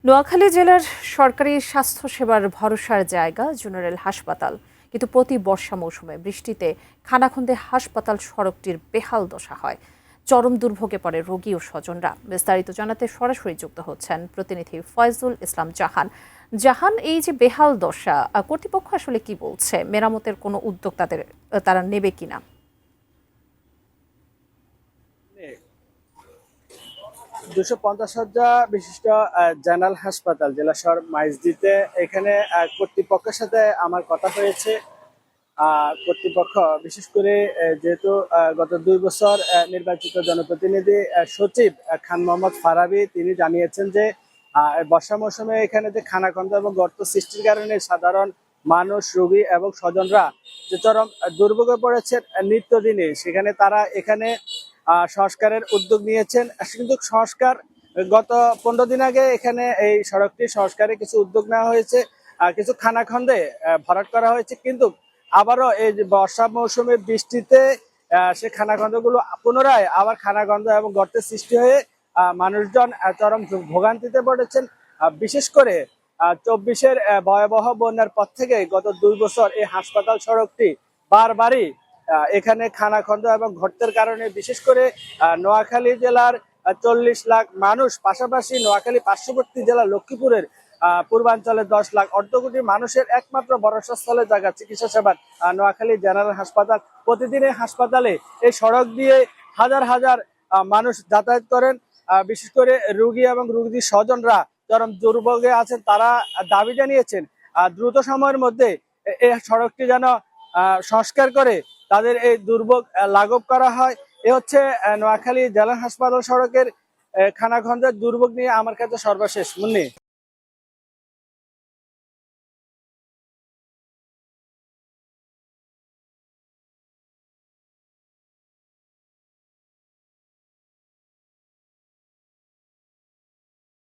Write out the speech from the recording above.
নোয়াখালী জেলার সরকারি স্বাস্থ্যসেবার ভরসার জায়গা জেনারেল হাসপাতাল, কিন্তু প্রতি বর্ষা মৌসুমে বৃষ্টিতে খানাখন্দে হাসপাতাল সড়কটির বেহাল দশা হয়। চরম দুর্ভোগে পড়ে রোগী ও স্বজনরা। বিস্তারিত জানাতে সরাসরি যুক্ত হচ্ছেন প্রতিনিধি ফয়জুল ইসলাম জাহান। জাহান, এই যে বেহাল দশা, কর্তৃপক্ষ আসলে কি বলছে? মেরামতের কোনো উদ্যোগ তারা নেবে কিনা? 250 শয্যা বিশিষ্ট জেনারেল হাসপাতাল জেলা শহর মাইজদিতে এখানে কর্তৃপক্ষের সাথে আমার কথা হয়েছে। কর্তৃপক্ষ বিশেষ করে যেহেতু গত 2 বছর নির্বাচিত জনপ্রতিনিধি সচিব খান মোহাম্মদ ফারাবি তিনি জানিয়েছেন যে বর্ষা মৌসুমে এখানে যে খানাখন্দ এবং গর্ত সৃষ্টির কারণে সাধারণ মানুষ, রোগী এবং স্বজনরা যে চরম দুর্ভোগে পড়েছেন নিত্যদিনে, সেখানে তারা এখানে সংস্কারের উদ্যোগ নিয়েছেন। কিন্তু সংস্কার গত 15 দিন আগে এখানে এই সড়কটি সংস্কারে কিছু উদ্যোগ নেওয়া হয়েছে, কিছু খানাখন্দে ভরাট করা হয়েছে, কিন্তু আবারও এই যে বর্ষা মৌসুমে বৃষ্টিতে সে খানাখন্দগুলো পুনরায় আবার খানাখন্দ এবং গর্তের সৃষ্টি হয়ে মানুষজন চরম ভোগান্তিতে পড়েছেন। বিশেষ করে 24-এর ভয়াবহ বন্যার পর থেকে গত 2 বছর এই হাসপাতাল সড়কটি বারবারই এখানে খানাখন্দ এবং গর্তের কারণে, বিশেষ করে নোয়াখালী জেলার 40 লাখ মানুষ, পাশাপাশি নোয়াখালী পার্শ্ববর্তী জেলা লক্ষ্মীপুরের পূর্বাঞ্চলে 10 লাখ অর্ধকোটি মানুষের একমাত্র ভরসাস্থলে জায়গা চিকিৎসা সেবা নোয়াখালী জেনারেল হাসপাতাল। প্রতিদিন হাসপাতালে এই সড়ক দিয়ে হাজার হাজার মানুষ যাতায়াত করেন। বিশেষ করে রোগী এবং রোগীর স্বজনরা চরম দুর্ভোগে আছেন। তারা দাবি জানিয়েছেন দ্রুত সময়ের মধ্যে এই সড়কটি যেন সংস্কার করে তাদের এই দুর্ভোগ লাঘব করা হয়। এ হচ্ছে নোয়াখালী জেলা হাসপাতাল সড়কের খানাখন্দের দুর্ভোগ নিয়ে আমার কাছে সর্বশেষ মুন্নি।